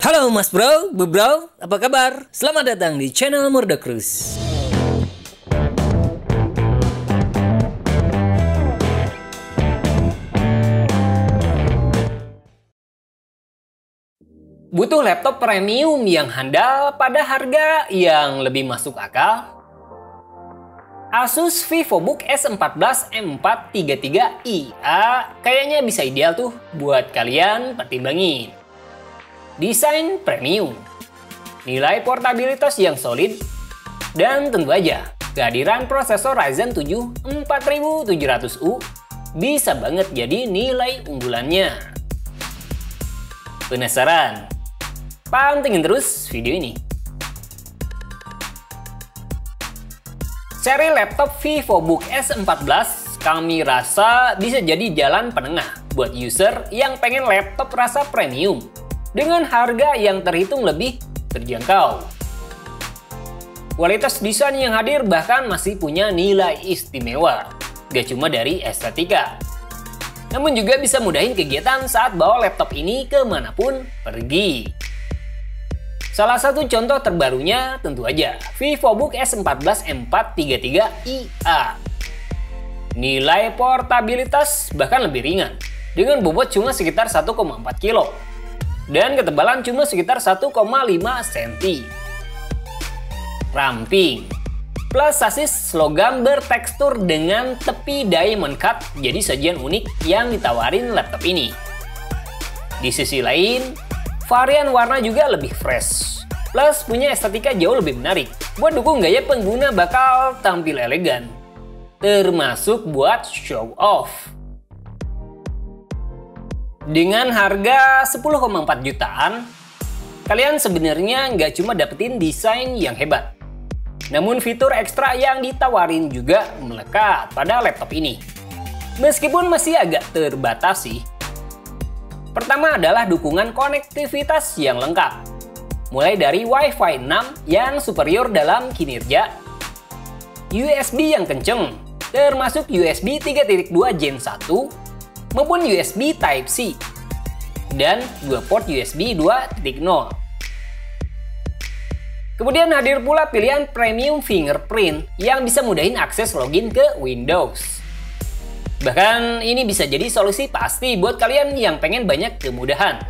Halo Mas Bro, Bu Bro, apa kabar? Selamat datang di channel Murdacruise. Butuh laptop premium yang handal pada harga yang lebih masuk akal? Asus VivoBook S14 M433IA kayaknya bisa ideal tuh buat kalian pertimbangin. Desain premium, nilai portabilitas yang solid, dan tentu aja kehadiran prosesor Ryzen 7 4700U bisa banget jadi nilai unggulannya. Penasaran? Pantengin terus video ini. Seri laptop VivoBook S14 kami rasa bisa jadi jalan penengah buat user yang pengen laptop rasa premium dengan harga yang terhitung lebih terjangkau. Kualitas desain yang hadir bahkan masih punya nilai istimewa, gak cuma dari estetika. Namun juga bisa mudahin kegiatan saat bawa laptop ini kemanapun pergi. Salah satu contoh terbarunya tentu aja VivoBook S14 M433IA. Nilai portabilitas bahkan lebih ringan, dengan bobot cuma sekitar 1,4 kilo. Dan ketebalan cuma sekitar 1,5 cm. Ramping, plus sasis logam bertekstur dengan tepi diamond cut jadi sajian unik yang ditawarin laptop ini. Di sisi lain, varian warna juga lebih fresh, plus punya estetika jauh lebih menarik buat dukung gaya pengguna bakal tampil elegan, termasuk buat show off. Dengan harga 10,4 jutaan, kalian sebenarnya nggak cuma dapetin desain yang hebat, namun fitur ekstra yang ditawarin juga melekat pada laptop ini. Meskipun masih agak terbatas sih. Pertama adalah dukungan konektivitas yang lengkap, mulai dari Wi-Fi 6 yang superior dalam kinerja, USB yang kenceng, termasuk USB 3.2 Gen 1, maupun USB Type-C, dan 2 port USB 2.0. Kemudian hadir pula pilihan premium fingerprint yang bisa mudahin akses login ke Windows. Bahkan ini bisa jadi solusi pasti buat kalian yang pengen banyak kemudahan.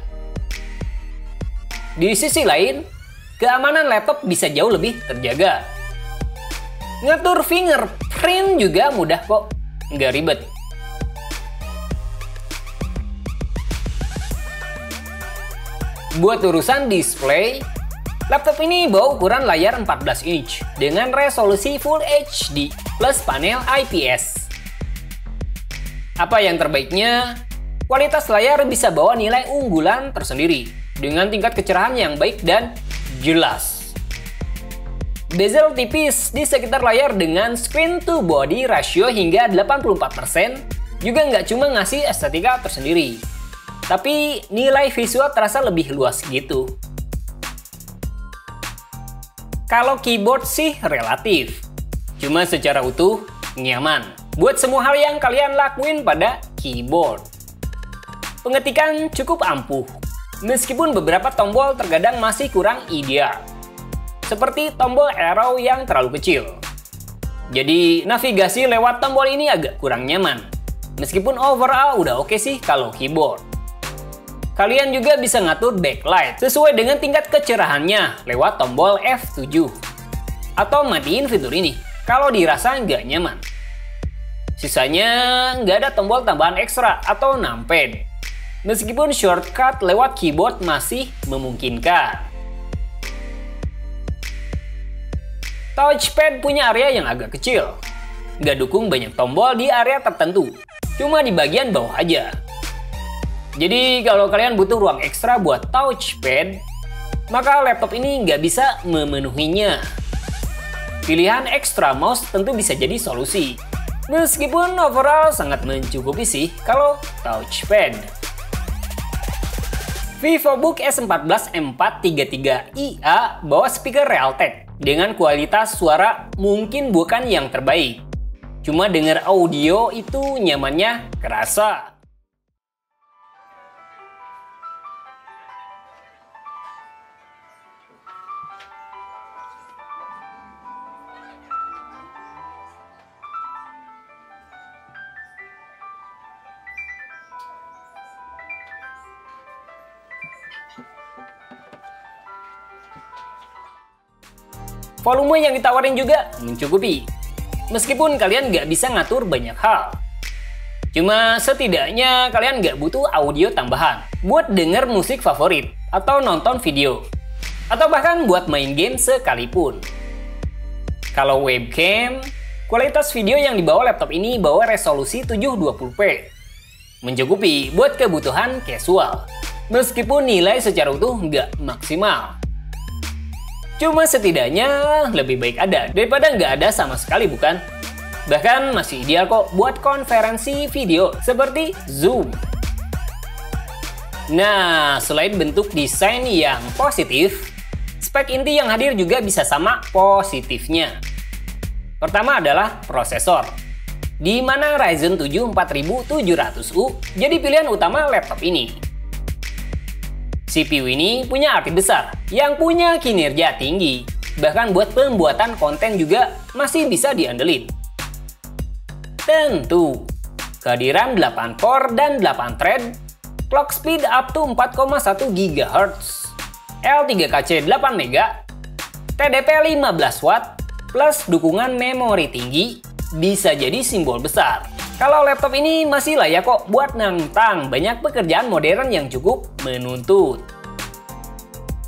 Di sisi lain, keamanan laptop bisa jauh lebih terjaga. Ngatur fingerprint juga mudah kok, nggak ribet. Buat urusan display, laptop ini bawa ukuran layar 14 inch dengan resolusi Full HD plus panel IPS. Apa yang terbaiknya? Kualitas layar bisa bawa nilai unggulan tersendiri dengan tingkat kecerahan yang baik dan jelas. Bezel tipis di sekitar layar dengan screen to body ratio hingga 84% juga nggak cuma ngasih estetika tersendiri, tapi nilai visual terasa lebih luas gitu. Kalau keyboard sih relatif, cuma secara utuh nyaman buat semua hal yang kalian lakuin pada keyboard. Pengetikan cukup ampuh, meskipun beberapa tombol terkadang masih kurang ideal, seperti tombol arrow yang terlalu kecil. Jadi navigasi lewat tombol ini agak kurang nyaman, meskipun overall udah oke sih kalau keyboard. Kalian juga bisa ngatur backlight sesuai dengan tingkat kecerahannya lewat tombol F7. Atau matiin fitur ini kalau dirasa nggak nyaman. Sisanya nggak ada tombol tambahan ekstra atau numpad. Meskipun shortcut lewat keyboard masih memungkinkan. Touchpad punya area yang agak kecil. Nggak dukung banyak tombol di area tertentu, cuma di bagian bawah aja. Jadi kalau kalian butuh ruang ekstra buat touchpad, maka laptop ini nggak bisa memenuhinya. Pilihan extra mouse tentu bisa jadi solusi, meskipun overall sangat mencukupi sih kalau touchpad. VivoBook S14 M433IA bawa speaker Realtek dengan kualitas suara mungkin bukan yang terbaik. Cuma denger audio itu nyamannya kerasa. Volume yang ditawarin juga mencukupi, meskipun kalian nggak bisa ngatur banyak hal. Cuma setidaknya kalian nggak butuh audio tambahan buat denger musik favorit atau nonton video, atau bahkan buat main game sekalipun. Kalau webcam, kualitas video yang dibawa laptop ini bawa resolusi 720p. Mencukupi buat kebutuhan casual, meskipun nilai secara utuh nggak maksimal. Cuma setidaknya lebih baik ada daripada nggak ada sama sekali, bukan? Bahkan masih ideal kok buat konferensi video seperti Zoom. Nah, selain bentuk desain yang positif, spek inti yang hadir juga bisa sama positifnya. Pertama adalah prosesor, di mana Ryzen 7 4700U jadi pilihan utama laptop ini. CPU ini punya arti besar yang punya kinerja tinggi, bahkan buat pembuatan konten juga masih bisa diandelin. Tentu, kehadiran 8 core dan 8 thread, clock speed up to 4,1 GHz, L3KC 8MB, TDP 15 watt, plus dukungan memori tinggi, bisa jadi simbol besar. Kalau laptop ini masih layak kok buat nantang banyak pekerjaan modern yang cukup menuntut.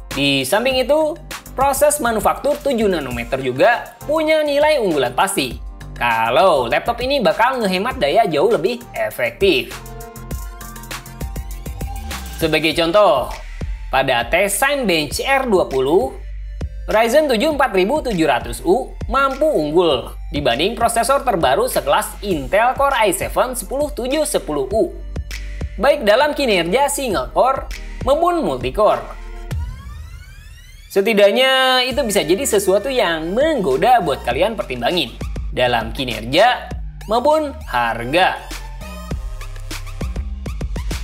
Di samping itu, proses manufaktur 7 nanometer juga punya nilai unggulan pasti. Kalau laptop ini bakal ngehemat daya jauh lebih efektif. Sebagai contoh, pada tes Cinebench R20, Ryzen 7 4700U mampu unggul dibanding prosesor terbaru sekelas Intel Core i7 10710U, baik dalam kinerja single core maupun multicore. Setidaknya itu bisa jadi sesuatu yang menggoda buat kalian pertimbangin dalam kinerja maupun harga.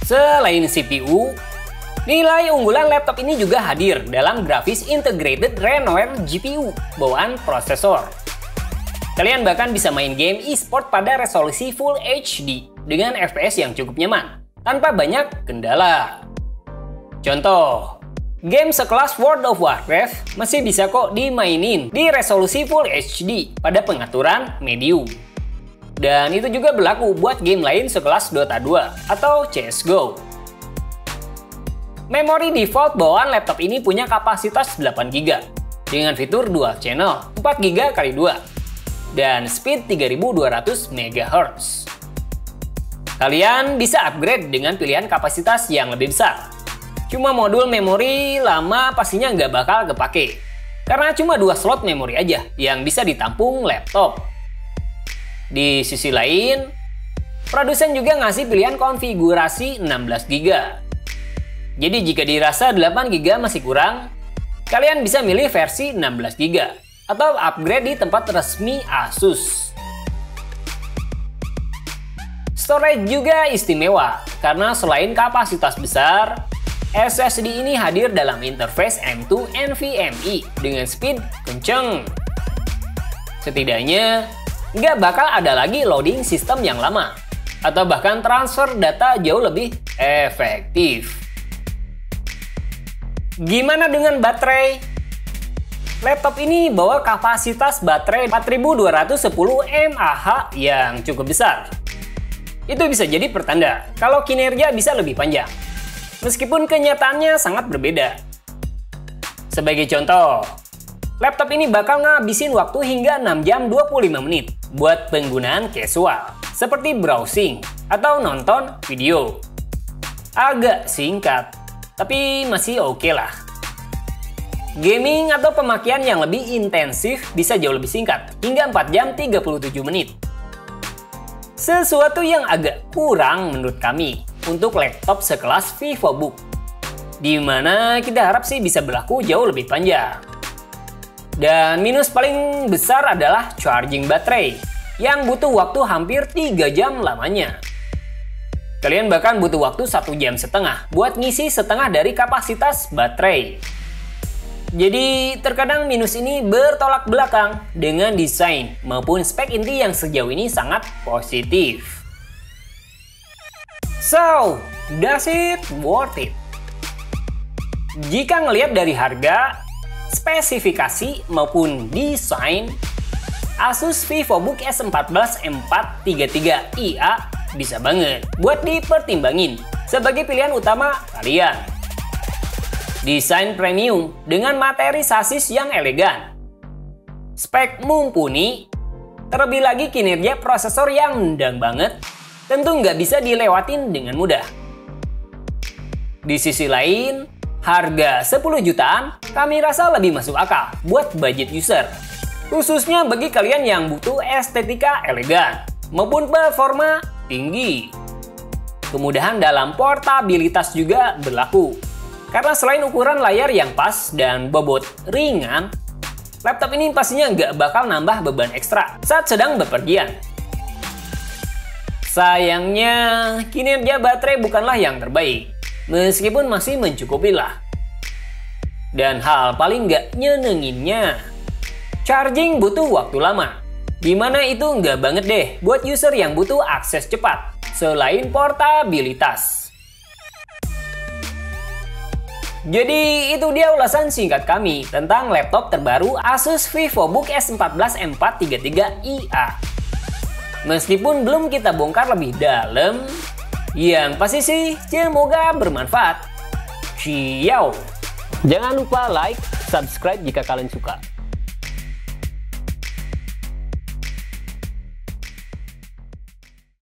Selain CPU, nilai unggulan laptop ini juga hadir dalam Graphics Integrated Renoir GPU bawaan prosesor. Kalian bahkan bisa main game e-sport pada resolusi Full HD dengan FPS yang cukup nyaman, tanpa banyak kendala. Contoh, game sekelas World of Warcraft masih bisa kok dimainin di resolusi Full HD pada pengaturan medium. Dan itu juga berlaku buat game lain sekelas Dota 2 atau CSGO. Memori default bawaan laptop ini punya kapasitas 8GB dengan fitur dual channel 4GB x 2 dan speed 3200 MHz. Kalian bisa upgrade dengan pilihan kapasitas yang lebih besar. Cuma modul memori lama pastinya nggak bakal kepake, karena cuma 2 slot memori aja yang bisa ditampung laptop. Di sisi lain, produsen juga ngasih pilihan konfigurasi 16GB. Jadi jika dirasa 8GB masih kurang, kalian bisa milih versi 16GB atau upgrade di tempat resmi Asus. Storage juga istimewa karena selain kapasitas besar, SSD ini hadir dalam interface M2 NVMe dengan speed kenceng. Setidaknya, nggak bakal ada lagi loading sistem yang lama, atau bahkan transfer data jauh lebih efektif. Gimana dengan baterai? Laptop ini bawa kapasitas baterai 4210 mAh yang cukup besar. Itu bisa jadi pertanda kalau kinerja bisa lebih panjang, meskipun kenyataannya sangat berbeda. Sebagai contoh, laptop ini bakal ngabisin waktu hingga 6 jam 25 menit buat penggunaan casual, seperti browsing atau nonton video. Agak singkat, tapi masih oke lah. Gaming atau pemakaian yang lebih intensif bisa jauh lebih singkat, hingga 4 jam 37 menit. Sesuatu yang agak kurang menurut kami untuk laptop sekelas VivoBook, di mana kita harap sih bisa berlaku jauh lebih panjang. Dan minus paling besar adalah charging baterai, yang butuh waktu hampir 3 jam lamanya. Kalian bahkan butuh waktu 1,5 jam buat ngisi setengah dari kapasitas baterai. Jadi terkadang minus ini bertolak belakang dengan desain maupun spek inti yang sejauh ini sangat positif. So, does it worth it? Jika ngelihat dari harga, spesifikasi maupun desain, Asus VivoBook S14 M433IA bisa banget buat dipertimbangin sebagai pilihan utama kalian. Desain premium dengan materi sasis yang elegan, spek mumpuni, terlebih lagi kinerja prosesor yang nendang banget, tentu nggak bisa dilewatin dengan mudah. Di sisi lain, harga 10 jutaan kami rasa lebih masuk akal buat budget user, khususnya bagi kalian yang butuh estetika elegan maupun performa tinggi. Kemudahan dalam portabilitas juga berlaku, karena selain ukuran layar yang pas dan bobot ringan, laptop ini pastinya nggak bakal nambah beban ekstra saat sedang bepergian. Sayangnya, kinerja baterai bukanlah yang terbaik, meskipun masih mencukupi lah. Dan hal paling nggak nyenenginnya, charging butuh waktu lama, dimana itu nggak banget deh buat user yang butuh akses cepat, selain portabilitas. Jadi itu dia ulasan singkat kami tentang laptop terbaru Asus VivoBook S14 M433IA. Meskipun belum kita bongkar lebih dalam, yang pasti sih semoga bermanfaat. Ciao! Jangan lupa like, subscribe jika kalian suka.